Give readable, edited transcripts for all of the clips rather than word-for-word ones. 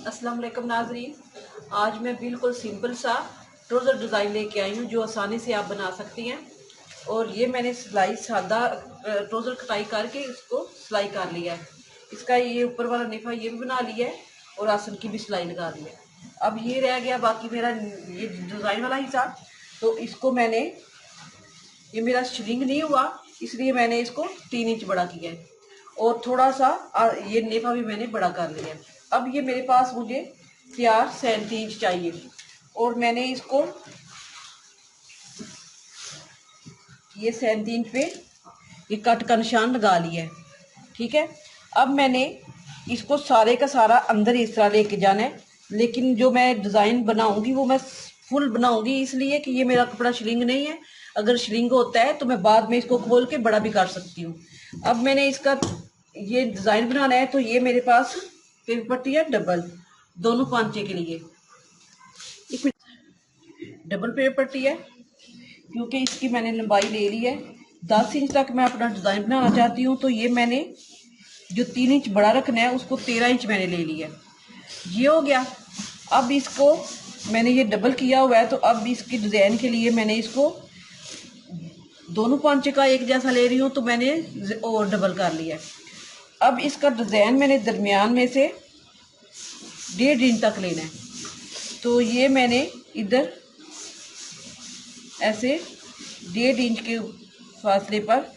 अस्सलाम वालेकुम नाजरीन। आज मैं बिल्कुल सिंपल सा ट्राउज़र डिज़ाइन लेके आई हूँ जो आसानी से आप बना सकती हैं। और ये मैंने सिलाई सादा ट्राउज़र कटाई करके इसको सिलाई कर लिया है। इसका ये ऊपर वाला नेफा ये भी बना लिया है और आसन की भी सिलाई लगा दी है। अब ये रह गया बाकी मेरा ये डिज़ाइन वाला हिस्सा। तो इसको मैंने, ये मेरा श्रिंक नहीं हुआ इसलिए मैंने इसको 3 इंच बड़ा किया है और थोड़ा सा ये नेफा भी मैंने बड़ा कर लिया है। अब ये मेरे पास मुझे तैयार 37 इंच चाहिए और मैंने इसको ये 37 इंच पे ये कट का निशान लगा लिया है। ठीक है, अब मैंने इसको सारे का सारा अंदर इस तरह लेके जाना है, लेकिन जो मैं डिज़ाइन बनाऊंगी वो मैं फुल बनाऊंगी इसलिए कि ये मेरा कपड़ा श्रिंक नहीं है। अगर श्रिंक होता है तो मैं बाद में इसको खोल के बड़ा भी कर सकती हूँ। अब मैंने इसका ये डिज़ाइन बनाना है तो ये मेरे पास पेपर पट्टी है डबल, दोनों पांचे के लिए डबल पेपर पट्टी है क्योंकि इसकी मैंने लंबाई ले ली है 10 इंच तक मैं अपना डिज़ाइन बनाना चाहती हूँ। तो ये मैंने जो 3 इंच बड़ा रखना है उसको 13 इंच मैंने ले लिया, ये हो गया। अब इसको मैंने ये डबल किया हुआ है तो अब इसकी डिज़ाइन के लिए मैंने इसको दोनों पांचे का एक जैसा ले रही हूँ तो मैंने और डबल कर लिया है। अब इसका डिज़ाइन मैंने दरमियान में से 1.5 इंच तक लेना है। तो ये मैंने इधर ऐसे 1.5 इंच के फासले पर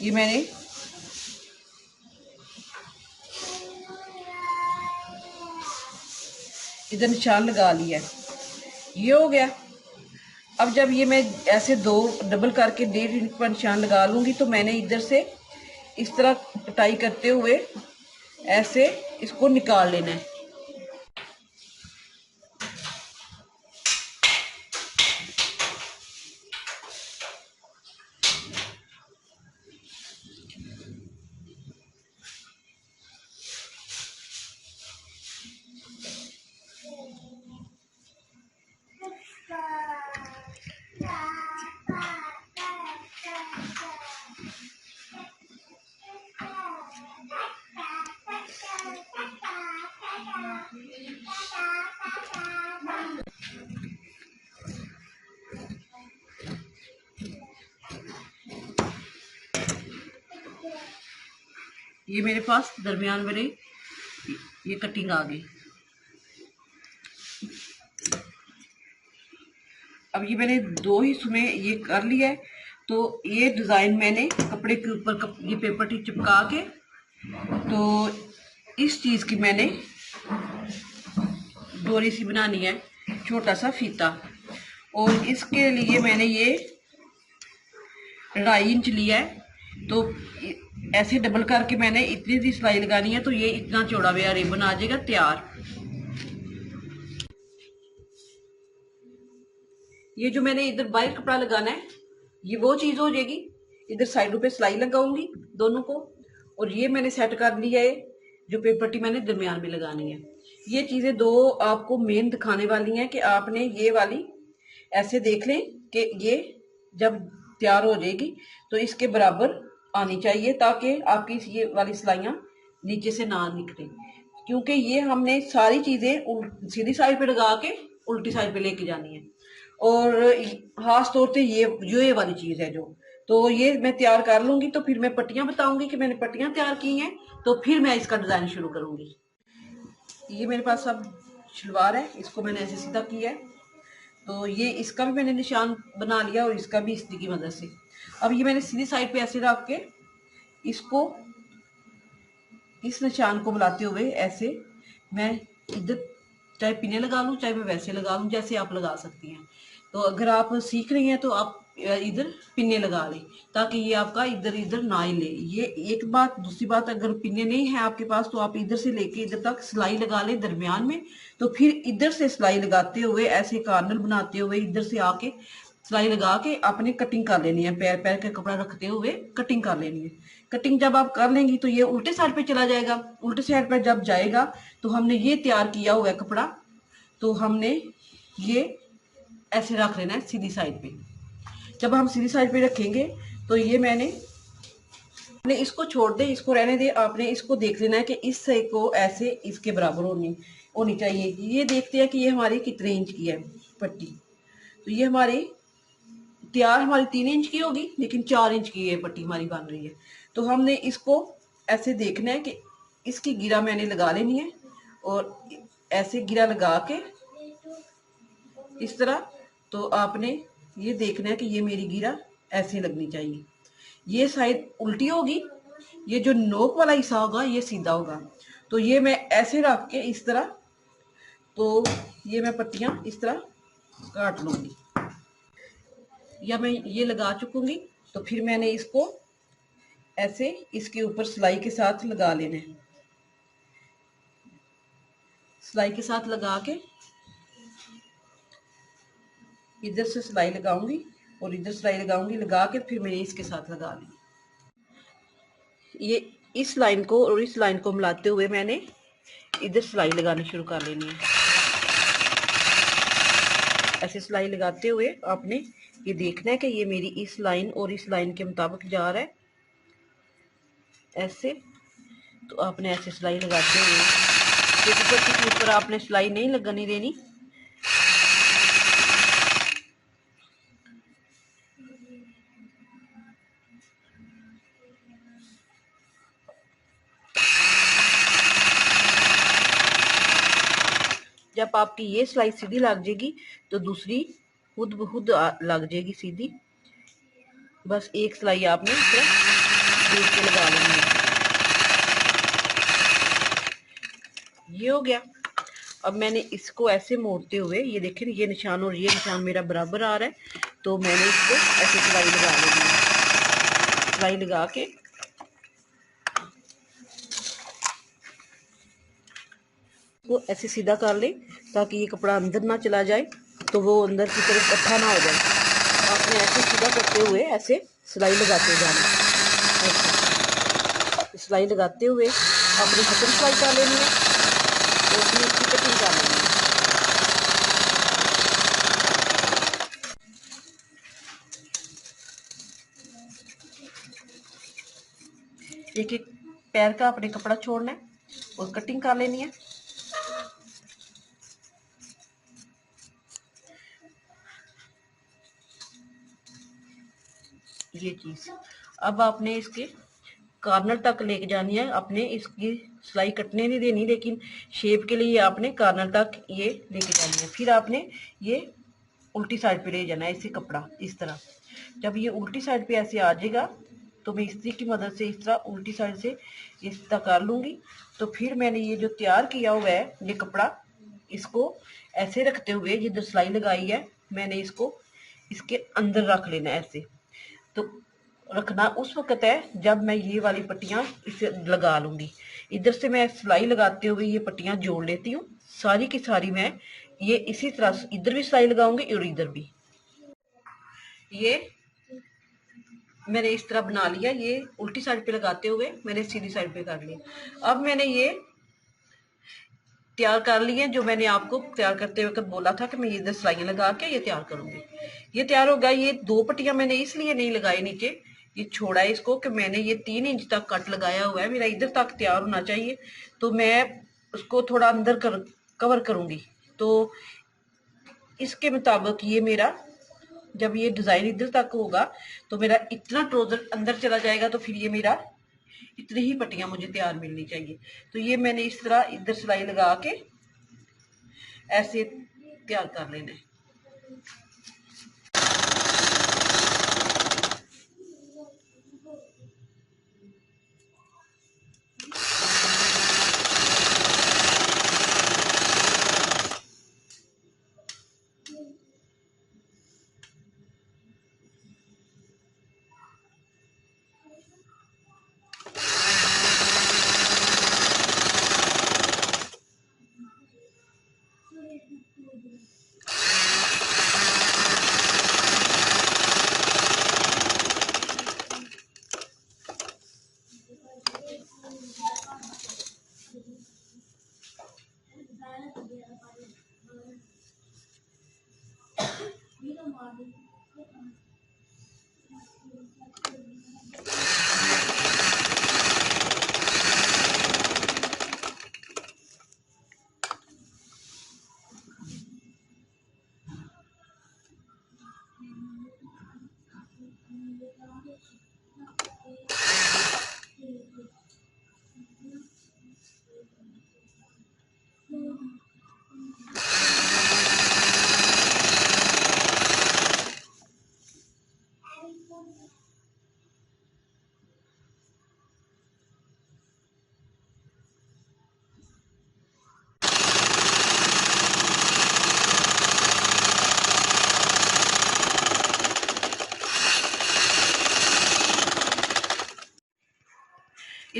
ये मैंने इधर निशान लगा लिया है, ये हो गया। अब जब ये मैं ऐसे दो डबल करके 1.5 इंच पर निशान लगा लूँगी तो मैंने इधर से इस तरह कटाई करते हुए ऐसे इसको निकाल लेना है। ये मेरे पास दरमियान में ये कटिंग आ गई। अब ये मैंने 2 हिस्सों में ये कर लिया है तो ये डिज़ाइन मैंने कपड़े के ऊपर ये पेपर टी चिपका के तो इस चीज़ की मैंने डोरी सी बनानी है, छोटा सा फीता, और इसके लिए मैंने ये 2.5 इंच लिया है। तो ऐसे डबल करके मैंने इतनी सी सिलाई लगानी है तो ये इतना चौड़ा मेरा रिबन आ जाएगा तैयार। ये जो मैंने इधर बाहर कपड़ा लगाना है ये वो चीज हो जाएगी। इधर साइडों पे सिलाई लगाऊंगी दोनों को, और ये मैंने सेट कर लिया है जो पेपर टी मैंने दरमियान में लगानी है। ये चीजें दो आपको मेन दिखाने वाली हैं कि आपने ये वाली ऐसे देख लें कि ये जब तैयार हो जाएगी तो इसके बराबर आनी चाहिए ताकि आपकी ये वाली सिलाइयाँ नीचे से ना निकले, क्योंकि ये हमने सारी चीजें सीधी साइड पे लगा के उल्टी साइड पे लेके जानी है। और खास तौर पे ये वाली चीज है जो, तो ये मैं तैयार कर लूंगी तो फिर मैं पट्टियां बताऊंगी कि मैंने पट्टियां तैयार की हैं तो फिर मैं इसका डिजाइन शुरू करूंगी। ये मेरे पास अब शलवार है, इसको मैंने ऐसे सीधा किया है तो ये इसका भी मैंने निशान बना लिया और इसका भी इसी की मदद से। अब ये मैंने सीधी साइड पे ऐसे रख के इसको इस निशान को बुलाते हुए ऐसे मैं इधर चाहे पिने लगा लूँ चाहे मैं वैसे लगा लूँ, जैसे आप लगा सकती हैं। तो अगर आप सीख रही हैं तो आप इधर पिने लगा लें ताकि ये आपका इधर इधर ना ही ले। ये एक बात। दूसरी बात, अगर पिने नहीं है आपके पास तो आप इधर से लेके इधर तक सिलाई लगा लें दरमियान में, तो फिर इधर से सिलाई लगाते हुए ऐसे कार्नर बनाते हुए इधर से आके सिलाई लगा के आपने कटिंग कर लेनी है। पैर पैर का कपड़ा रखते हुए कटिंग कर लेनी है। कटिंग जब आप कर लेंगी तो ये उल्टे साइड पे चला जाएगा। उल्टे साइड पे जब जाएगा तो हमने ये तैयार किया हुआ है कपड़ा, तो हमने ये ऐसे रख लेना है सीधी साइड पे। जब हम सीधी साइड पे रखेंगे तो ये मैंने इसको छोड़ दे, इसको रहने दे। आपने इसको देख लेना है कि इस सही को ऐसे इसके बराबर होनी, होनी चाहिए। ये देखते हैं कि ये हमारी कितने इंच की है पट्टी। तो ये हमारी तैयार हमारी 3 इंच की होगी, लेकिन 4 इंच की ये पट्टी हमारी बन रही है। तो हमने इसको ऐसे देखना है कि इसकी गिरा मैंने लगा लेनी है, और ऐसे गिरा लगा के इस तरह। तो आपने ये देखना है कि ये मेरी गिरा ऐसे लगनी चाहिए। ये साइड उल्टी होगी, ये जो नोक वाला हिस्सा होगा ये सीधा होगा। तो ये मैं ऐसे रख के इस तरह, तो ये मैं पट्टियां इस तरह काट लूंगी, या मैं ये लगा चुकूंगी। तो फिर मैंने इसको ऐसे इसके ऊपर सिलाई के साथ लगा लेना है। सिलाई के साथ लगा के इधर से सिलाई लगाऊंगी और इधर सिलाई लगाऊंगी, लगा के फिर मैंने इसके साथ लगा ली। ये इस लाइन को और इस लाइन को मिलाते हुए मैंने इधर सिलाई लगानी शुरू कर लेनी है। ऐसे सिलाई लगाते हुए आपने ये देखना है कि ये मेरी इस लाइन और इस लाइन के मुताबिक जा रहा है ऐसे। तो आपने ऐसे सिलाई लगाते हुए, क्योंकि पट्टी के ऊपर आपने सिलाई नहीं लगानी देनी। जब आपकी ये सिलाई सीधी लग जाएगी तो दूसरी खुद ब खुद लग जाएगी सीधी। बस एक सिलाई आपने इस तरह देख के लगा लेनी है। ये हो गया। अब मैंने इसको ऐसे मोड़ते हुए, ये देखें ये निशान और ये निशान मेरा बराबर आ रहा है, तो मैंने इसको ऐसे सिलाई लगा लेनी है। सिलाई लगा के वो ऐसे सीधा कर ले ताकि ये कपड़ा अंदर ना चला जाए, तो वो अंदर की तरफ इकट्ठा ना हो जाए। आपने ऐसे सीधा करते हुए ऐसे सिलाई लगाते जाना। ऐसे सिलाई लगाते हुए आपने कटिंग सिलाई कर लेनी है और फिर इसकी कटिंग कर लेनी है। एक एक पैर का अपने कपड़ा छोड़ना है और कटिंग कर लेनी है। ये चीज अब आपने इसके कॉर्नर तक लेके जानी है। आपने इसकी सिलाई कटने नहीं देनी, लेकिन शेप के लिए आपने कॉर्नर तक ये लेके जानी है। फिर आपने ये उल्टी साइड पे ले जाना है इसे कपड़ा इस तरह। जब ये उल्टी साइड पे ऐसे आ जाएगा तो मैं इस्त्री की मदद से इस तरह उल्टी साइड से इस तरह कर लूंगी। तो फिर मैंने ये जो तैयार किया हुआ है ये कपड़ा, इसको ऐसे रखते हुए जिधर सिलाई लगाई है मैंने इसको इसके अंदर रख लेना है ऐसे। तो रखना उस वक्त है जब मैं ये वाली पट्टियां इसे लगा लूंगी। इधर से मैं सिलाई लगाते हुए ये पट्टियां जोड़ लेती हूँ सारी की सारी। मैं ये इसी तरह इधर भी सिलाई लगाऊंगी और इधर भी। ये मैंने इस तरह बना लिया, ये उल्टी साइड पे लगाते हुए मैंने सीधी साइड पे कर लिया। अब मैंने ये तैयार कर लिए जो मैंने आपको तैयार करते वक्त बोला था कि मैं इधर सिलाइयां लगा के ये तैयार करूंगी। ये तैयार हो गया। ये 2 पट्टियां मैंने इसलिए नहीं लगाई नीचे, ये छोड़ा है इसको कि मैंने ये 3 इंच तक कट लगाया हुआ है, मेरा इधर तक तैयार होना चाहिए। तो मैं उसको थोड़ा अंदर कवर करूंगी। तो इसके मुताबिक ये मेरा जब ये डिजाइन इधर तक होगा तो मेरा इतना ट्राउजर अंदर चला जाएगा, तो फिर ये मेरा इतनी ही पट्टियां मुझे तैयार मिलनी चाहिए। तो ये मैंने इस तरह इधर सिलाई लगा के ऐसे तैयार कर लेना है।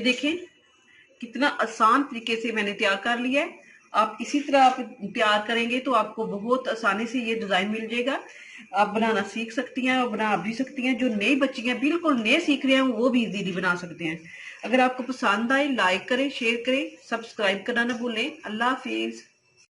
ये देखें कितना आसान तरीके से मैंने तैयार कर लिया है। आप इसी तरह आप तैयार करेंगे तो आपको बहुत आसानी से ये डिज़ाइन मिल जाएगा। आप बनाना सीख सकती हैं और बना भी सकती हैं। जो नई बच्चियां बिल्कुल नए सीख रहे हैं वो भी इजीली बना सकते हैं। अगर आपको पसंद आए लाइक करें, शेयर करें, सब्सक्राइब करना ना भूलें। अल्लाह हाफिज।